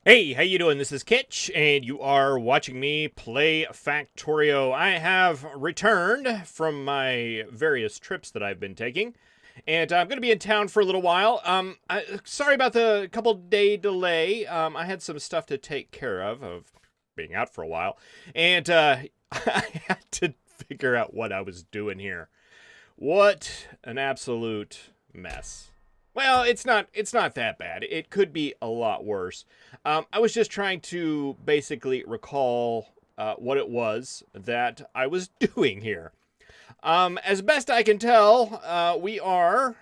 Hey, how you doing? This is Kitch, and you are watching me play Factorio. I have returned from my various trips that I've been taking, and I'm going to be in town for a little while. Sorry about the couple-day delay. I had some stuff to take care of being out for a while, and I had to figure out what I was doing here. What an absolute mess. Well, it's not that bad. It could be a lot worse. I was just trying to basically recall what it was that I was doing here. As best I can tell, we are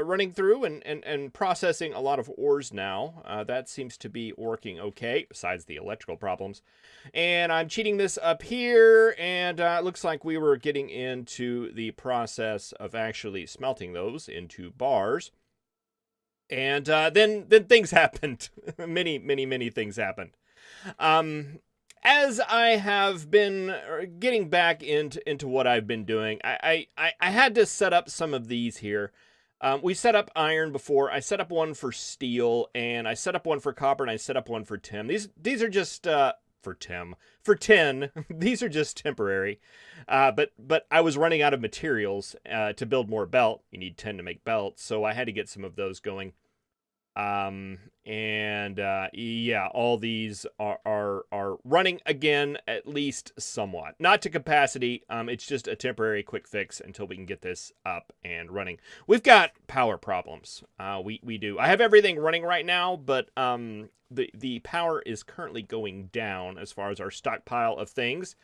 running through and processing a lot of ores now. That seems to be working okay, besides the electrical problems. And I'm cheating this up here, and it looks like we were getting into the process of actually smelting those into bars. And then things happened. Many things happened. Um, as I have been getting back into what I've been doing, I had to set up some of these here. We set up iron before. I set up one for steel, and I set up one for copper, and I set up one for tin. These are just for tin. These are just temporary. But I was running out of materials to build more belt. You need tin to make belt, so I had to get some of those going. Yeah, all these are running again, at least somewhat. Not to capacity. It's just a temporary quick fix until we can get this up and running. We've got power problems. We do. I have everything running right now, but the power is currently going down as far as our stockpile of things,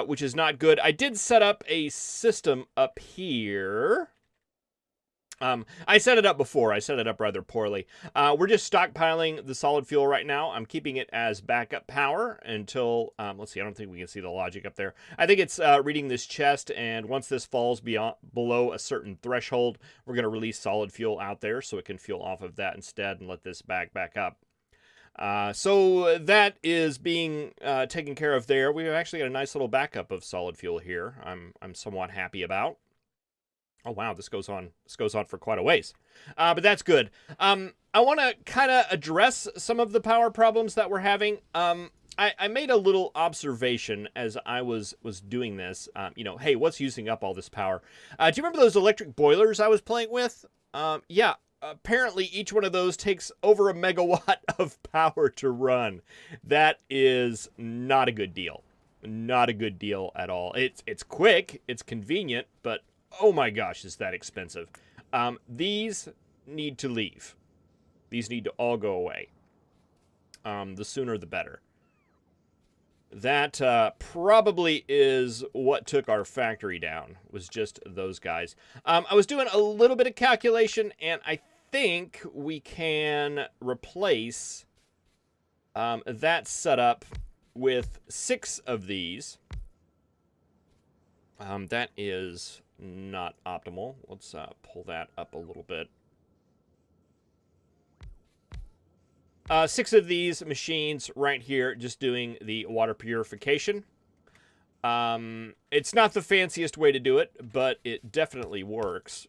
which is not good. I did set up a system up here. I set it up before. I set it up rather poorly. We're just stockpiling the solid fuel right now. I'm keeping it as backup power until, let's see, I don't think we can see the logic up there. I think it's reading this chest, and once this falls below a certain threshold, we're going to release solid fuel out there so it can fuel off of that instead and let this back up. So that is being taken care of there. We've actually got a nice little backup of solid fuel here. I'm somewhat happy about. Oh wow, this goes on for quite a ways, but that's good. I want to kind of address some of the power problems that we're having. I made a little observation as I was doing this. Hey, what's using up all this power? Do you remember those electric boilers I was playing with? Yeah. Apparently, each one of those takes over a megawatt of power to run. That is not a good deal. Not a good deal at all. It's quick, it's convenient, but oh my gosh, is that expensive. These need to leave. These need to all go away. The sooner the better. That probably is what took our factory down, was just those guys. I was doing a little bit of calculation, and I think we can replace that setup with 6 of these. That is not optimal. Let's pull that up a little bit. 6 of these machines right here just doing the water purification. It's not the fanciest way to do it, but it definitely works.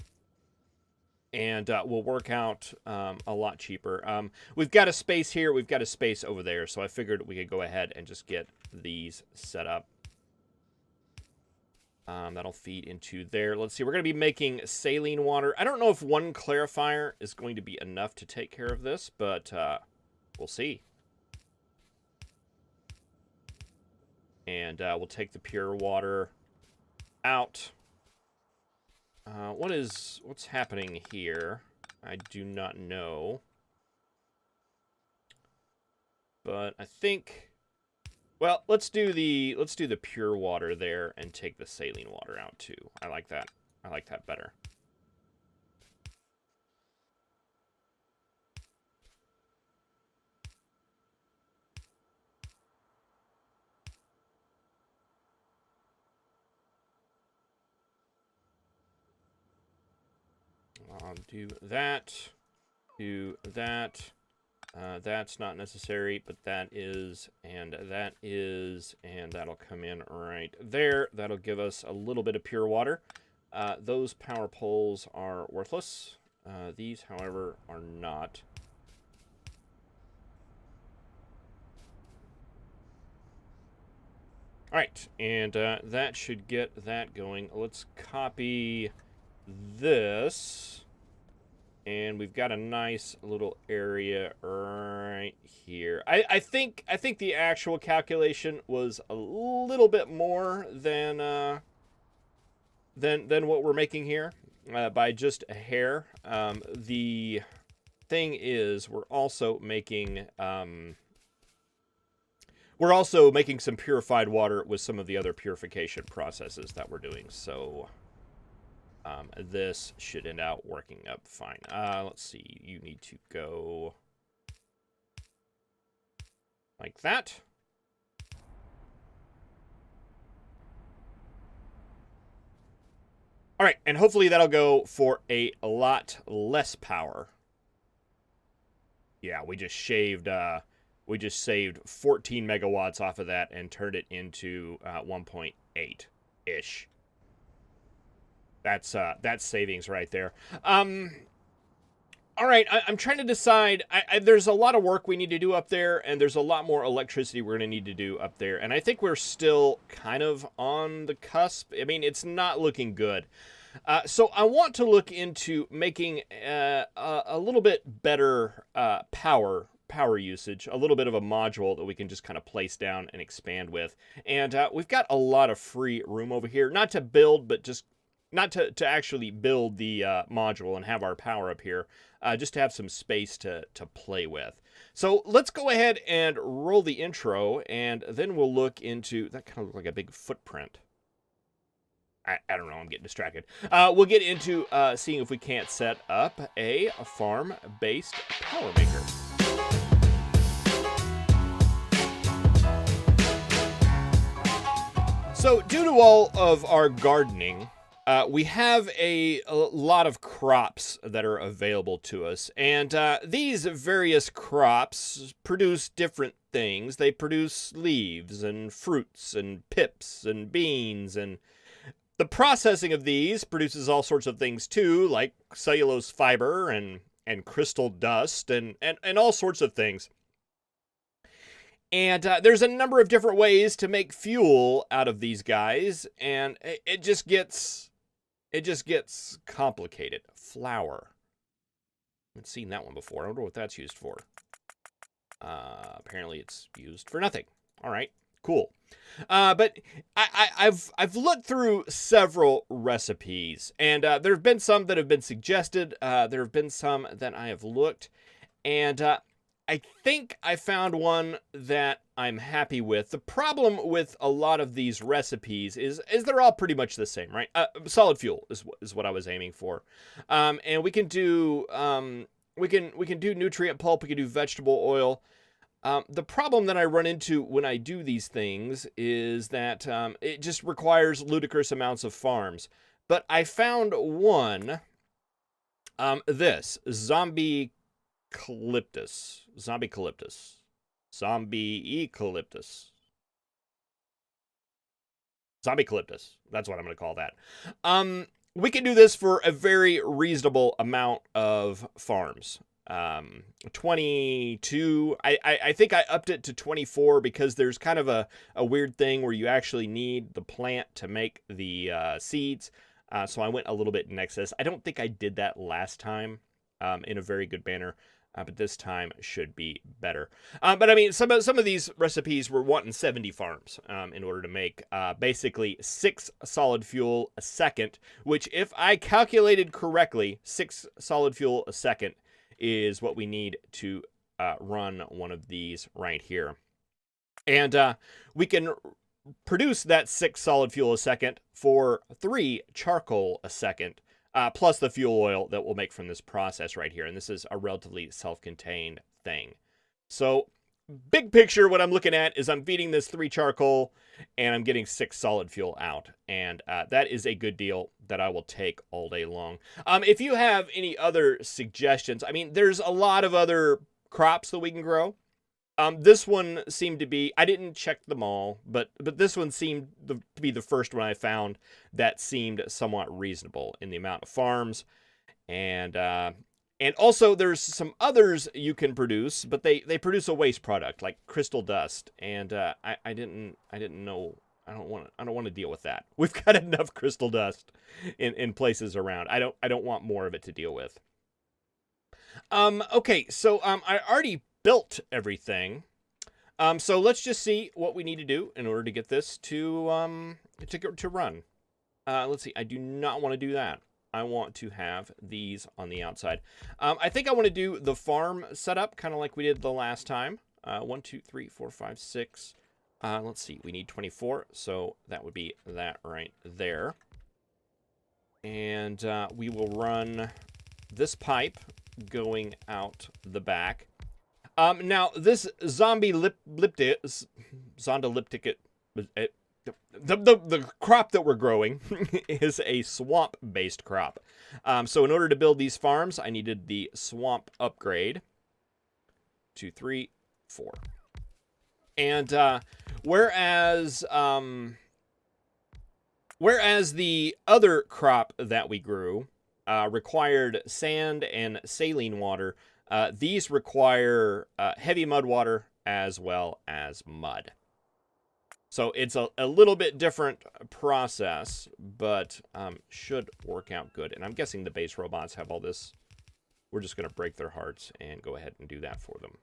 And will work out a lot cheaper. We've got a space here. We've got a space over there. So I figured we could go ahead and just get these set up. That'll feed into there. Let's see. We're going to be making saline water. I don't know if one clarifier is going to be enough to take care of this, but we'll see. And we'll take the pure water out. What's happening here? I do not know. But I think... Well, let's do the pure water there and take the saline water out too. I like that. I like that better. I'll do that. Do that. That's not necessary, but that is, and that is, and that'll come in right there. That'll give us a little bit of pure water. Those power poles are worthless. These, however, are not. All right, and that should get that going. Let's copy this. And we've got a nice little area right here. I think the actual calculation was a little bit more than what we're making here by just a hair. The thing is, we're also making some purified water with some of the other purification processes that we're doing. So this should end out working up fine. Let's see. You need to go like that. All right, and hopefully that'll go for a lot less power. Yeah, we just saved 14 megawatts off of that and turned it into 1.8 ish. That's savings right there. All right, I'm trying to decide. There's a lot of work we need to do up there, and there's a lot more electricity we're going to need to do up there. And I think we're still kind of on the cusp. I mean, it's not looking good. So I want to look into making a little bit better power usage, a little bit of a module that we can just kind of place down and expand with. And we've got a lot of free room over here, not to build, but just not to actually build the module and have our power up here, just to have some space to play with. So let's go ahead and roll the intro, and then we'll look into, that kind of looks like a big footprint. I don't know, I'm getting distracted. We'll get into seeing if we can't set up a farm-based power maker. So due to all of our gardening, we have a lot of crops that are available to us, and these various crops produce different things. They produce leaves and fruits and pips and beans, and the processing of these produces all sorts of things too, like cellulose fiber and crystal dust and all sorts of things. And there's a number of different ways to make fuel out of these guys, and it just gets complicated. Flour. I haven't seen that one before. I wonder what that's used for. Apparently it's used for nothing. All right, cool. But I've looked through several recipes, and there have been some that have been suggested. There have been some that I have looked, and I think I found one that I'm happy with. The problem with a lot of these recipes is they're all pretty much the same, right? Solid fuel is what I was aiming for, and we can do we can do nutrient pulp. We can do vegetable oil. The problem that I run into when I do these things is that it just requires ludicrous amounts of farms. But I found one, this zombie eucalyptus. That's what I'm going to call that. We can do this for a very reasonable amount of farms. 22. I think I upped it to 24 because there's kind of a weird thing where you actually need the plant to make the seeds. So I went a little bit in excess. I don't think I did that last time in a very good manner. But this time should be better. But I mean, some of these recipes were wanting 70 farms in order to make basically 6 solid fuel a second, which if I calculated correctly, 6 solid fuel a second is what we need to run one of these right here. And we can produce that 6 solid fuel a second for 3 charcoal a second. Plus the fuel oil that we'll make from this process right here. And this is a relatively self-contained thing. So big picture, what I'm looking at is I'm feeding this 3 charcoal and I'm getting 6 solid fuel out. And that is a good deal that I will take all day long. If you have any other suggestions, I mean, there's a lot of other crops that we can grow. This one seemed to be, I didn't check them all, but this one seemed to be the first one I found that seemed somewhat reasonable in the amount of farms. And also there's some others you can produce, but they produce a waste product like crystal dust. And I didn't know I don't want to deal with that. We've got enough crystal dust in places around. I don't want more of it to deal with. Okay, so I already built everything. So let's just see what we need to do in order to get this to run. Let's see. I do not want to do that. I want to have these on the outside. I think I want to do the farm setup kind of like we did the last time. 1, 2, 3, 4, 5, 6. Let's see. We need 24, so that would be that right there. And we will run this pipe going out the back. Now this zondalyptic, the crop that we're growing is a swamp-based crop. So in order to build these farms, I needed the swamp upgrade. 2, 3, 4. And whereas the other crop that we grew required sand and saline water, these require heavy mud water as well as mud. So it's a little bit different process, but should work out good. And I'm guessing the base robots have all this. We're just going to break their hearts and go ahead and do that for them.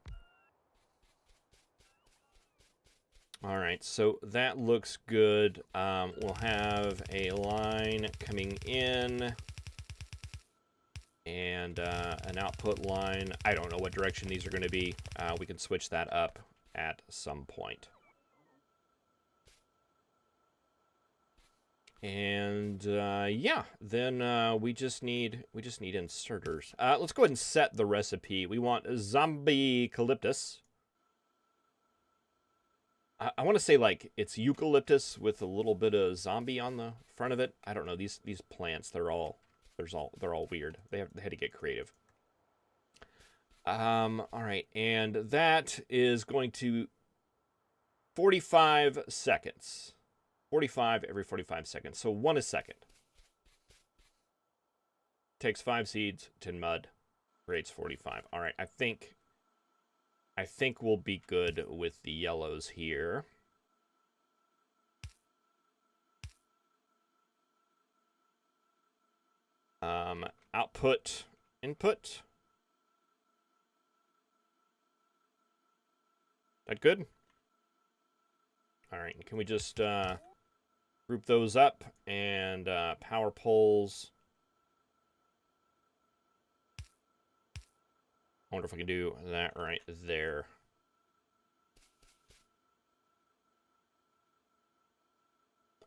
All right, so that looks good. We'll have a line coming in and an output line. I don't know what direction these are going to be. We can switch that up at some point. And yeah, then we just need inserters. Let's go ahead and set the recipe. We want zombie eucalyptus. I want to say like it's eucalyptus with a little bit of zombie on the front of it. I don't know, these plants, they're all weird. They had to get creative. All right, and that is going to 45 seconds. 45 every 45 seconds. So 1 a second. Takes 5 seeds, 10 mud, creates 45. All right, I think we'll be good with the yellows here. Output, input. That good? All right, can we just group those up and power poles? I wonder if I can do that right there.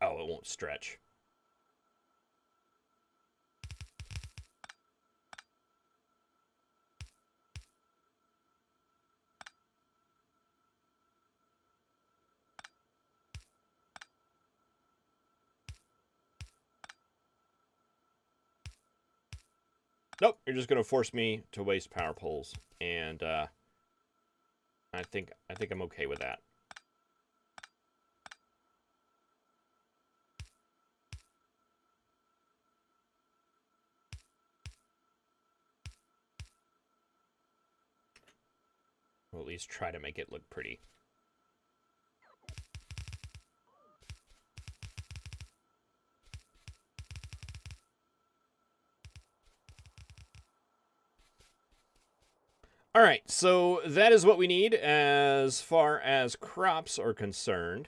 Oh, it won't stretch. Nope, you're just gonna force me to waste power poles, and I think I'm okay with that. We'll at least try to make it look pretty. All right, so that is what we need as far as crops are concerned.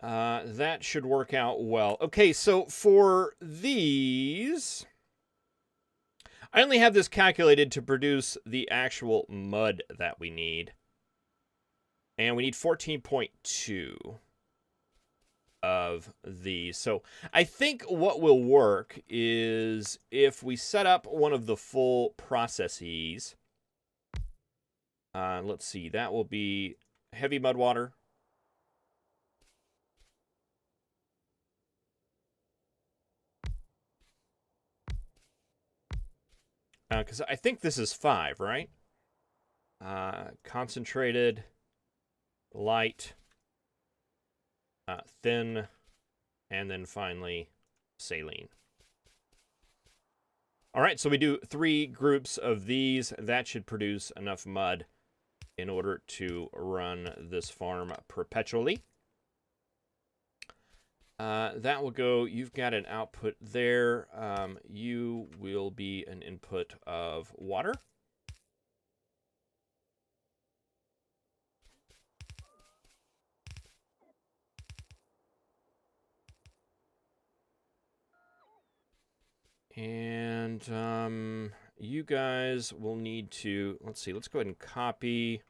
That should work out well. Okay, so for these, I only have this calculated to produce the actual mud that we need. And we need 14.2 of these. So I think what will work is if we set up one of the full processes. Let's see, that will be heavy mud water. Because I think this is 5, right? Concentrated, light, thin, and then finally saline. All right, so we do 3 groups of these. That should produce enough mud in order to run this farm perpetually. That will go. You've got an output there. You will be an input of water. And you guys will need to, let's see, let's go ahead and copy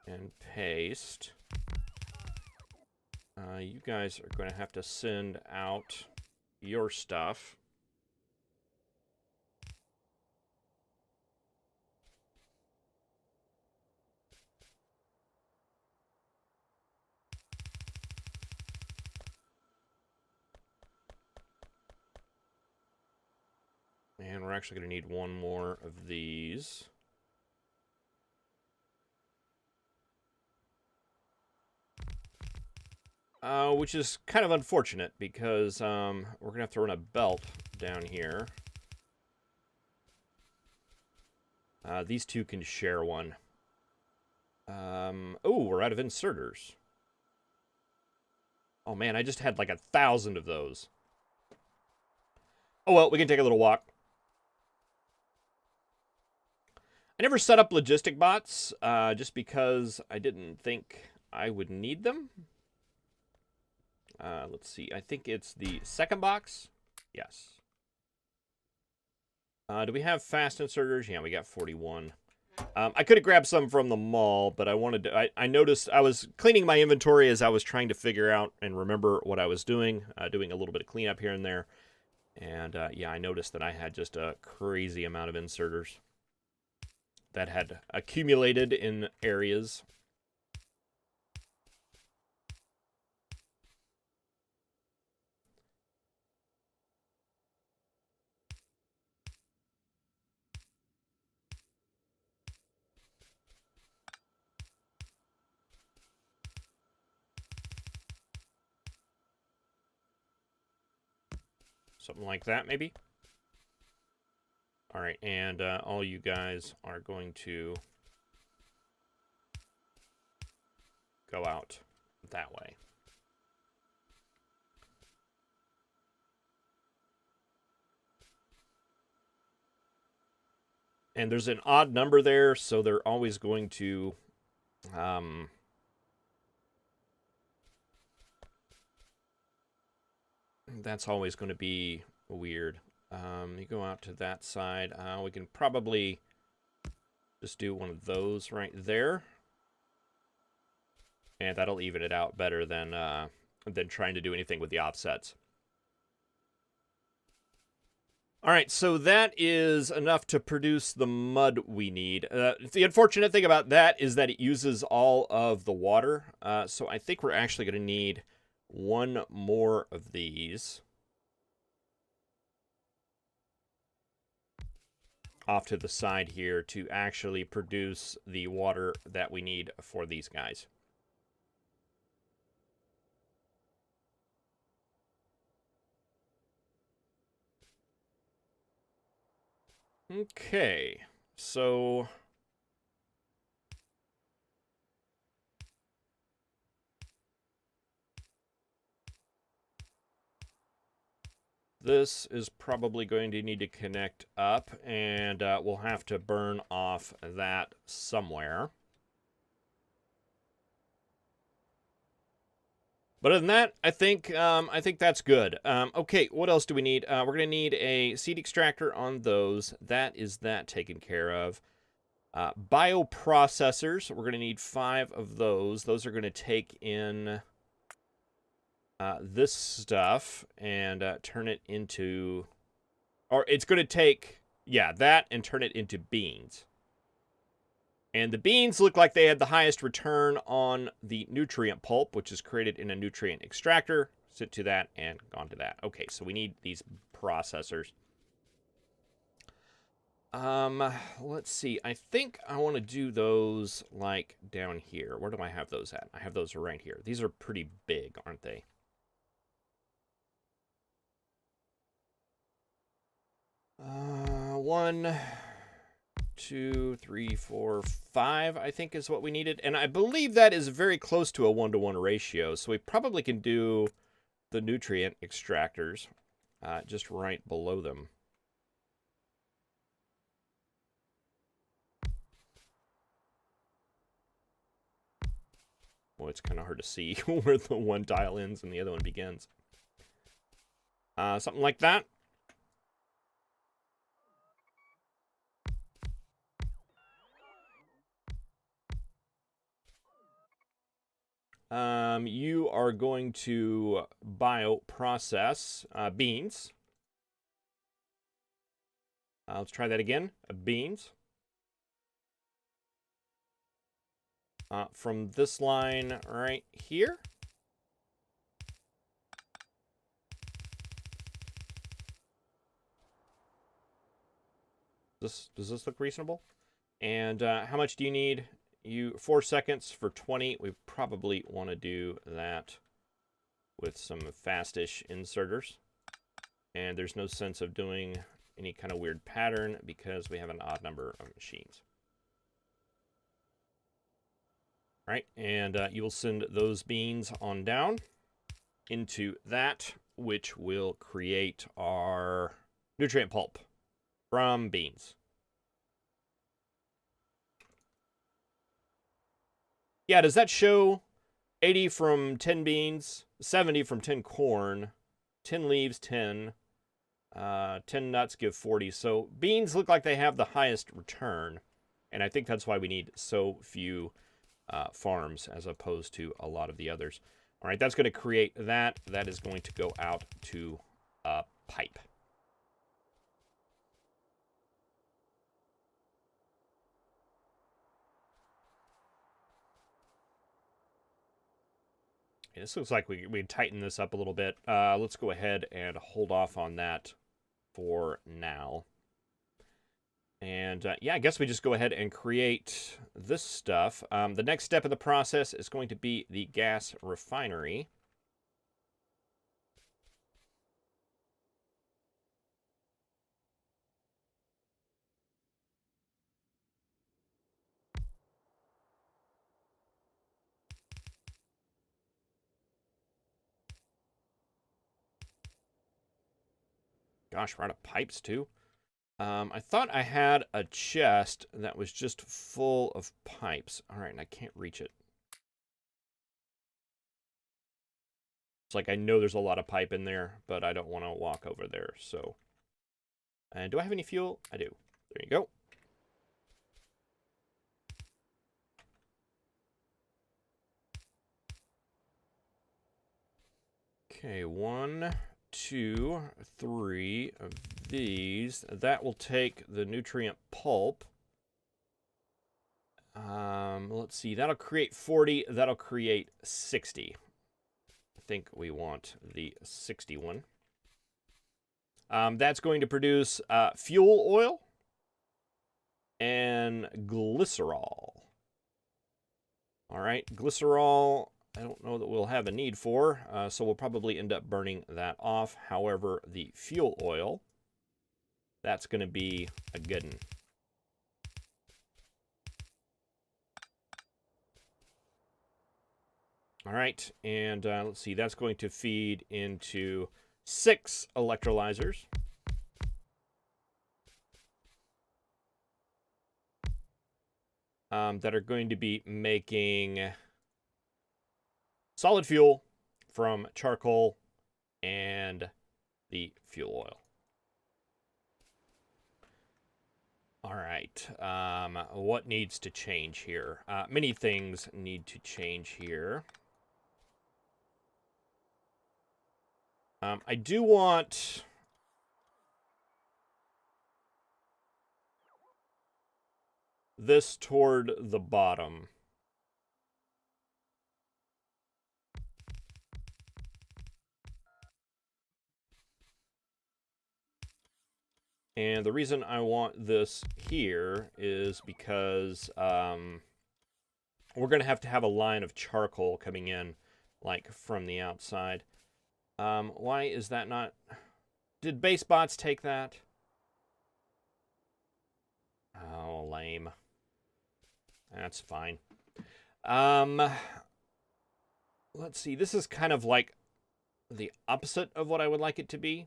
and paste. You guys are going to have to send out your stuff. And we're actually going to need one more of these. Which is kind of unfortunate because we're going to have to run a belt down here. These two can share one. Oh, we're out of inserters. Oh man, I just had like 1,000 of those. Oh well, we can take a little walk. I never set up logistic bots just because I didn't think I would need them. Let's see. I think it's the second box. Yes. Do we have fast inserters? Yeah, we got 41. I could have grabbed some from the mall, but I wanted to. I noticed I was cleaning my inventory as I was trying to figure out and remember what I was doing, doing a little bit of cleanup here and there. And yeah, I noticed that I had just a crazy amount of inserters that had accumulated in areas. Something like that, maybe. All right, and all you guys are going to go out that way. And there's an odd number there, so they're always going to that's always going to be weird. You go out to that side. We can probably just do one of those right there. And that'll even it out better than trying to do anything with the offsets. All right, so that is enough to produce the mud we need. The unfortunate thing about that is that it uses all of the water. So I think we're actually going to need one more of these off to the side here to actually produce the water that we need for these guys. Okay, so this is probably going to need to connect up, and we'll have to burn off that somewhere. But other than that, I think that's good. Okay, what else do we need? We're going to need a seed extractor on those. That is that taken care of. Bioprocessors, we're going to need 5 of those. Those are going to take in this stuff and turn it into... Or it's going to take, yeah, that and turn it into beans. And the beans look like they had the highest return on the nutrient pulp, which is created in a nutrient extractor. Sit to that and gone to that. Okay, so we need these processors. Let's see. I think I want to do those like down here. Where do I have those at? I have those right here. These are pretty big, aren't they? One, 2, 3, 4, 5, I think is what we needed. And I believe that is very close to a 1-to-1 ratio. So we probably can do the nutrient extractors just right below them. Well, it's kind of hard to see where the one tile ends and the other one begins. Something like that. You are going to bioprocess beans. Let's try that again. Beans. From this line right here. Does this look reasonable? And how much do you need? 4 seconds for 20. We probably want to do that with some fastish inserters. And there's no sense of doing any kind of weird pattern because we have an odd number of machines. All right, and you will send those beans on down into that, which will create our nutrient pulp from beans. Yeah, does that show 80 from 10 beans, 70 from 10 corn, 10 leaves, 10, 10 nuts give 40. So beans look like they have the highest return, and I think that's why we need so few farms as opposed to a lot of the others. All right, that's going to create that. That is going to go out to a pipe. This looks like we tighten this up a little bit. Let's go ahead and hold off on that for now. And yeah, I guess we just go ahead and create this stuff. The next step in the process is going to be the gas refinery. Gosh, we're out of pipes too. I thought I had a chest that was just full of pipes. All right, and I can't reach it. It's like I know there's a lot of pipe in there, but I don't want to walk over there. So, and do I have any fuel? I do. There you go. Okay, 1, 2, 3 of these. That will take the nutrient pulp. Let's see. That'll create 40. That'll create 60. I think we want the 60 one. That's going to produce fuel oil and glycerol. All right, glycerol, I don't know that we'll have a need for, so we'll probably end up burning that off. However, the fuel oil, that's going to be a good one. All right, and let's see, that's going to feed into 6 electrolyzers. That are going to be making solid fuel from charcoal and the fuel oil. All right, what needs to change here? Many things need to change here. I do want this toward the bottom. And the reason I want this here is because we're going to have a line of charcoal coming in, like, from the outside. Why is that not... Did base bots take that? Oh, lame. That's fine. Let's see. This is kind of like the opposite of what I would like it to be.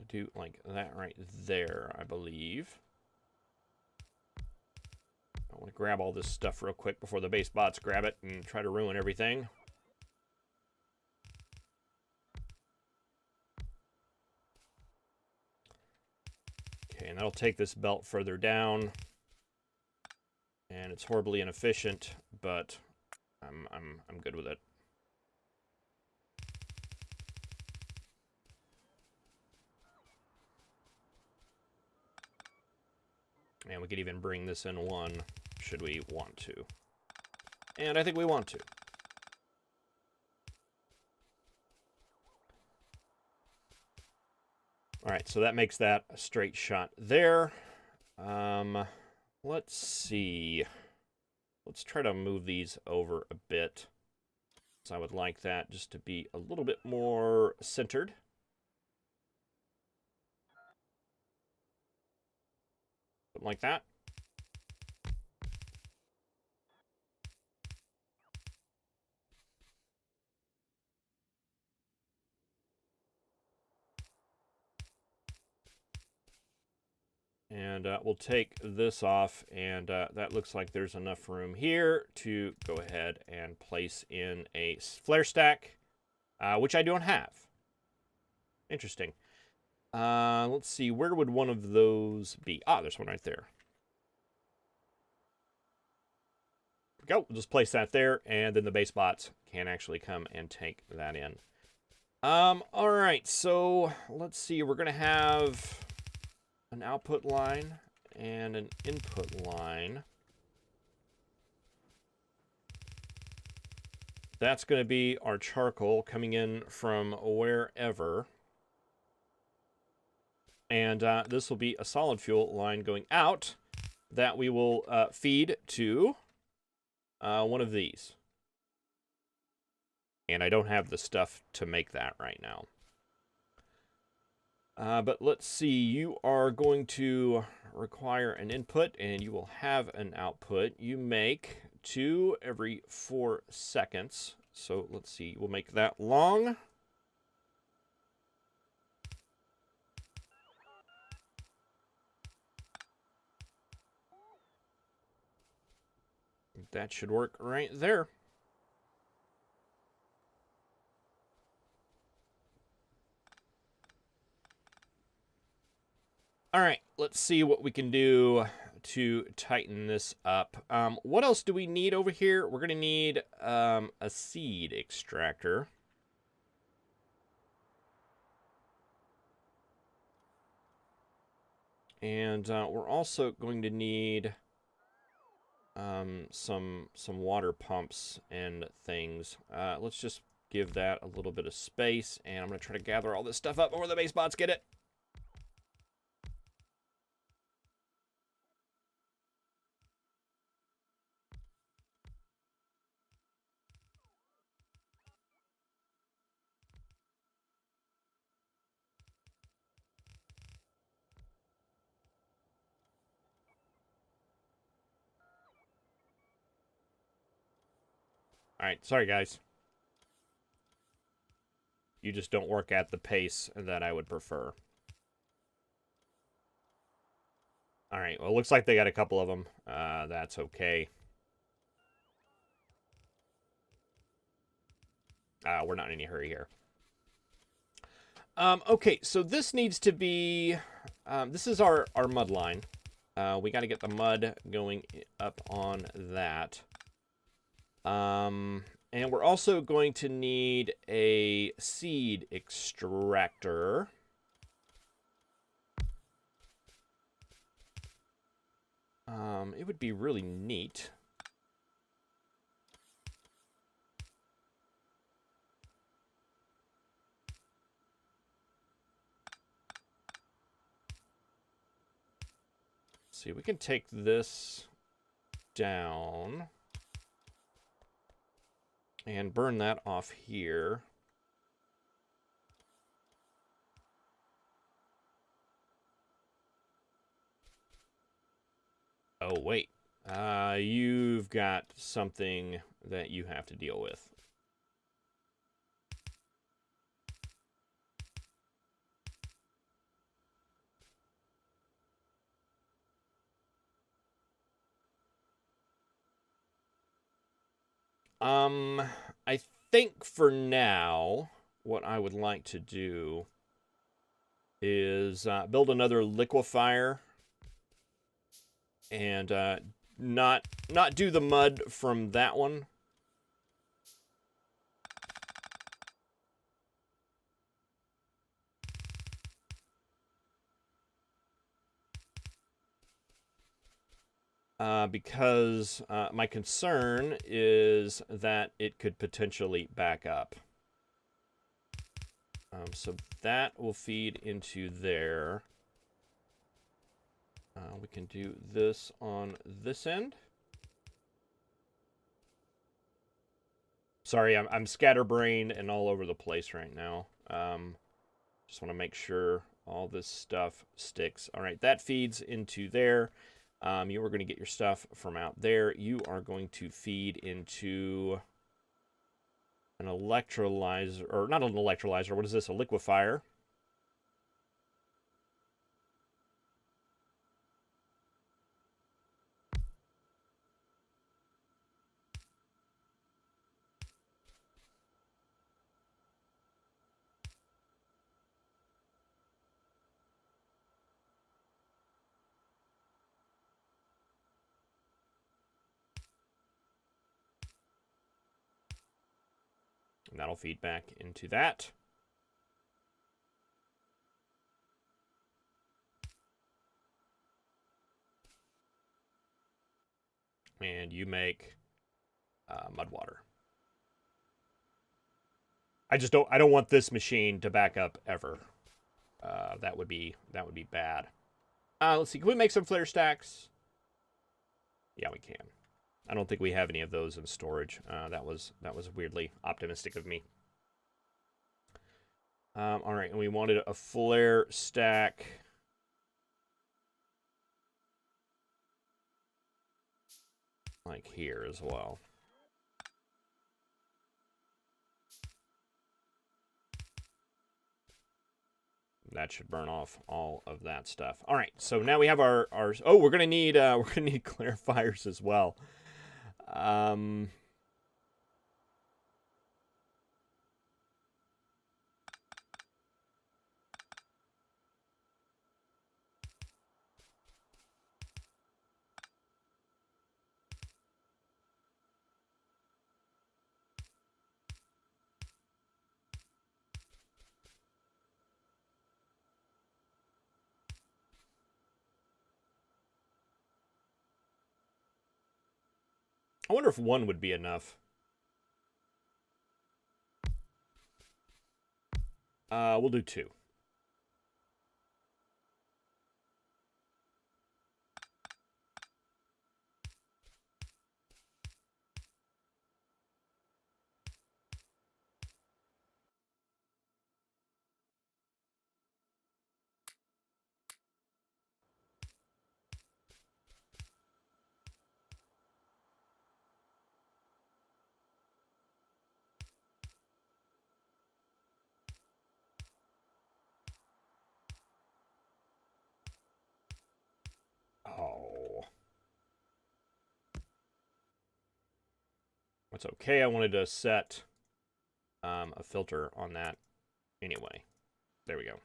Do like that right there, I believe. I want to grab all this stuff real quick before the base bots grab it and try to ruin everything. Okay, and that'll take this belt further down. And it's horribly inefficient, but I'm good with it. And we could even bring this in one, should we want to. And I think we want to. All right, so that makes that a straight shot there. Let's see. Let's try to move these over a bit. So I would like that just to be a little bit more centered. Something like that. And we'll take this off, and that looks like there's enough room here to go ahead and place in a flare stack, which I don't have. Interesting. Let's see, where would one of those be? Ah, there's one right there. Go. We'll just place that there, and then the base bots can actually come and take that in. All right, so let's see. We're going to have an output line and an input line. That's going to be our charcoal coming in from wherever. And this will be a solid fuel line going out that we will feed to one of these. And I don't have the stuff to make that right now. But let's see, you are going to require an input and you will have an output. You make 2 every 4 seconds. So let's see, we'll make that long. That should work right there. All right, let's see what we can do to tighten this up. What else do we need over here? We're going to need a seed extractor. And we're also going to need some water pumps and things. Let's just give that a little bit of space, and I'm going to try to gather all this stuff up before the base bots get it. All right, sorry guys. You just don't work at the pace that I would prefer. All right, well, it looks like they got a couple of them. That's okay. We're not in any hurry here. Okay, so this needs to be... this is our mud line. We got to get the mud going up on that. And we're also going to need a seed extractor. It would be really neat. Let's see, we can take this down and burn that off here. Oh, wait. You've got something that you have to deal with. I think for now, what I would like to do is build another liquefier and not do the mud from that one. Because my concern is that it could potentially back up. So that will feed into there. We can do this on this end. Sorry, I'm scatterbrained and all over the place right now. Just want to make sure all this stuff sticks. All right, that feeds into there. You are going to get your stuff from out there. You are going to feed into an electrolyzer, or not an electrolyzer. What is this? A liquefier. And that'll feed back into that. And you make mud water. I don't want this machine to back up ever. That would be bad. Let's see. Can we make some flare stacks? Yeah, we can. I don't think we have any of those in storage. That was weirdly optimistic of me. All right, and we wanted a flare stack. Like here as well. That should burn off all of that stuff. All right, so now we have our oh, we're gonna need clarifiers as well. I wonder if one would be enough. We'll do two. Oh. That's okay. I wanted to set a filter on that anyway. There we go.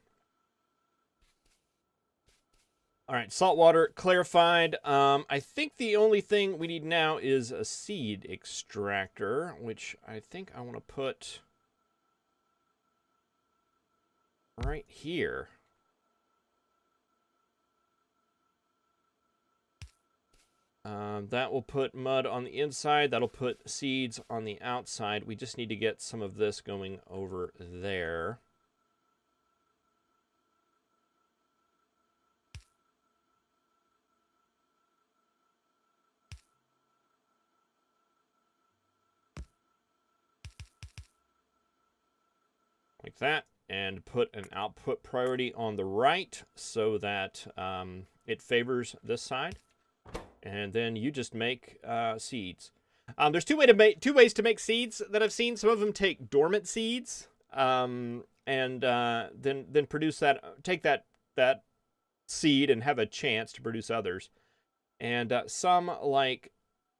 All right, salt water clarified. I think the only thing we need now is a seed extractor, which I think I want to put right here. That will put mud on the inside. That'll put seeds on the outside. We just need to get some of this going over there. Like that. And put an output priority on the right so that it favors this side. and then you just make seeds. There's two ways to make seeds that I've seen. Some of them take dormant seeds, and then produce that. Take that seed and have a chance to produce others. And some, like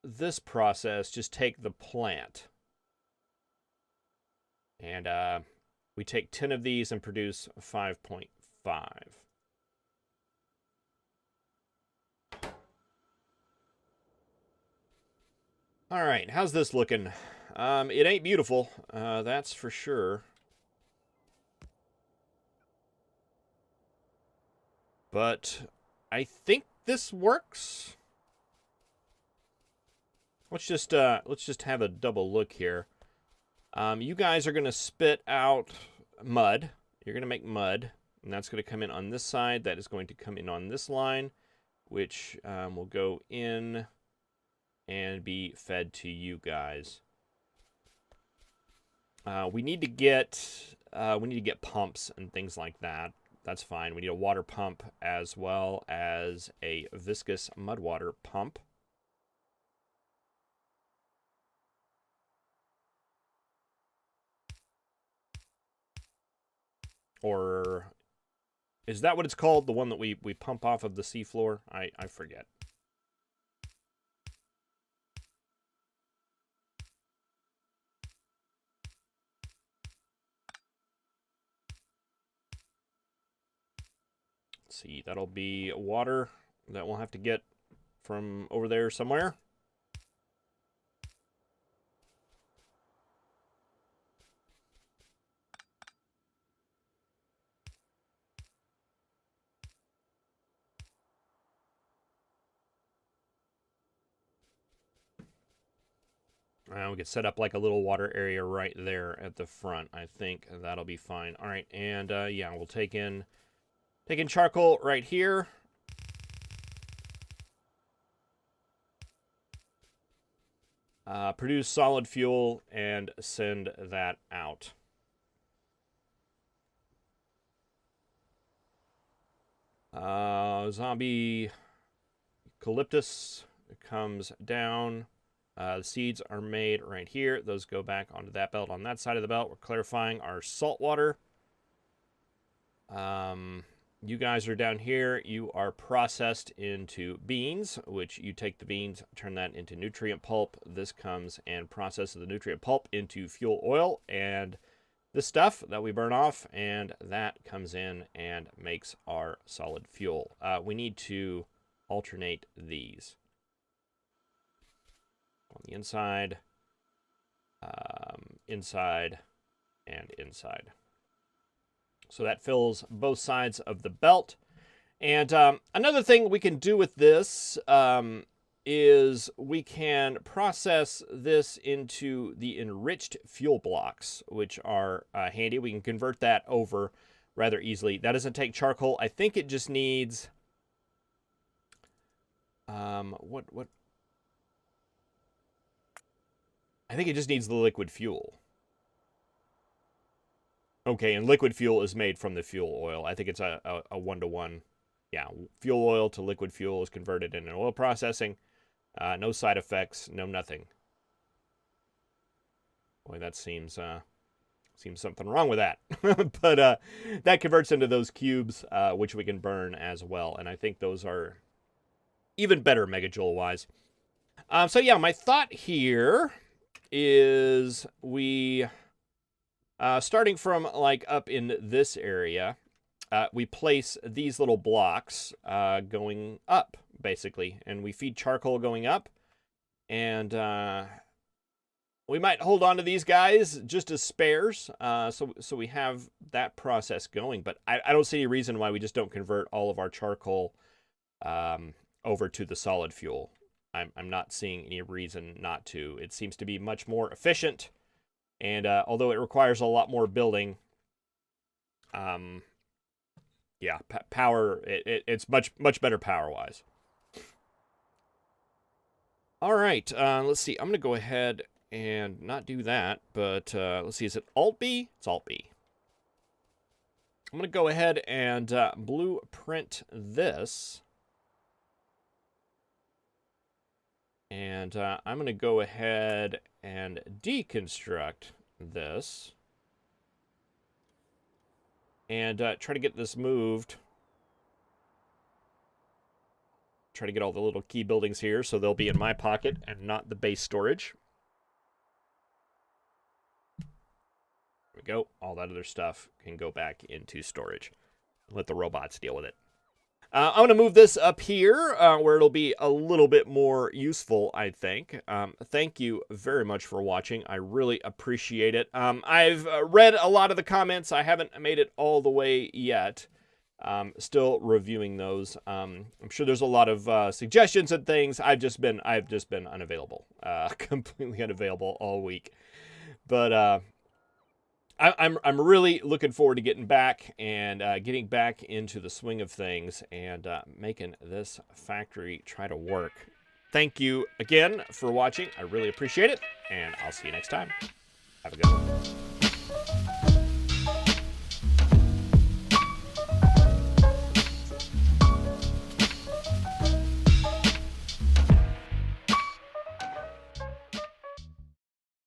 this process, just take the plant. And we take 10 of these and produce 5.5. All right, how's this looking? It ain't beautiful, that's for sure. But I think this works. Let's just have a double look here. You guys are gonna spit out mud. You're gonna make mud, and that's gonna come in on this side. That is going to come in on this line, which will go in and be fed to you guys. We need to get pumps and things like that. That's fine. We need a water pump as well as a viscous mud water pump. Or is that what it's called? The one that we pump off of the seafloor? I forget. Let's see, that'll be water that we'll have to get from over there somewhere. We could set up like a little water area right there at the front. I think that'll be fine. All right, and yeah, we'll take in charcoal right here. Produce solid fuel and send that out. Zombie eucalyptus comes down. The seeds are made right here. Those go back onto that belt on that side of the belt. We're clarifying our salt water. You guys are down here. You are processed into beans, which you take the beans, turn that into nutrient pulp. This comes and processes the nutrient pulp into fuel oil and this stuff that we burn off, and that comes in and makes our solid fuel. We need to alternate these. On the inside, inside, and inside. So that fills both sides of the belt. And another thing we can do with this is we can process this into the enriched fuel blocks, which are handy. We can convert that over rather easily. That doesn't take charcoal. I think it just needs... what? I think it just needs the liquid fuel. Okay, and liquid fuel is made from the fuel oil. I think it's a one-to-one. Yeah, fuel oil to liquid fuel is converted in an oil processing. No side effects, no nothing. Boy, that seems something wrong with that. But that converts into those cubes, which we can burn as well. And I think those are even better megajoule-wise. So yeah, my thought here is we, starting from like up in this area, we place these little blocks going up, basically, and we feed charcoal going up, and we might hold on to these guys just as spares, so we have that process going. But I don't see any reason why we just don't convert all of our charcoal over to the solid fuel. I'm not seeing any reason not to. It seems to be much more efficient, and although it requires a lot more building, yeah, power, it's much better power-wise. All right, let's see. I'm going to go ahead and not do that, but let's see. Is it Alt-B? It's Alt-B. I'm going to go ahead and blueprint this. And I'm going to go ahead and deconstruct this. And try to get this moved. Try to get all the little key buildings here so they'll be in my pocket and not the base storage. There we go. All that other stuff can go back into storage. Let the robots deal with it. I'm going to move this up here where it'll be a little bit more useful, I think. Thank you very much for watching. I really appreciate it. I've read a lot of the comments. I haven't made it all the way yet. Still reviewing those. I'm sure there's a lot of suggestions and things. I've just been unavailable, completely unavailable all week. But I'm really looking forward to getting back and getting back into the swing of things and making this factory try to work. Thank you again for watching. I really appreciate it, and I'll see you next time. Have a good one.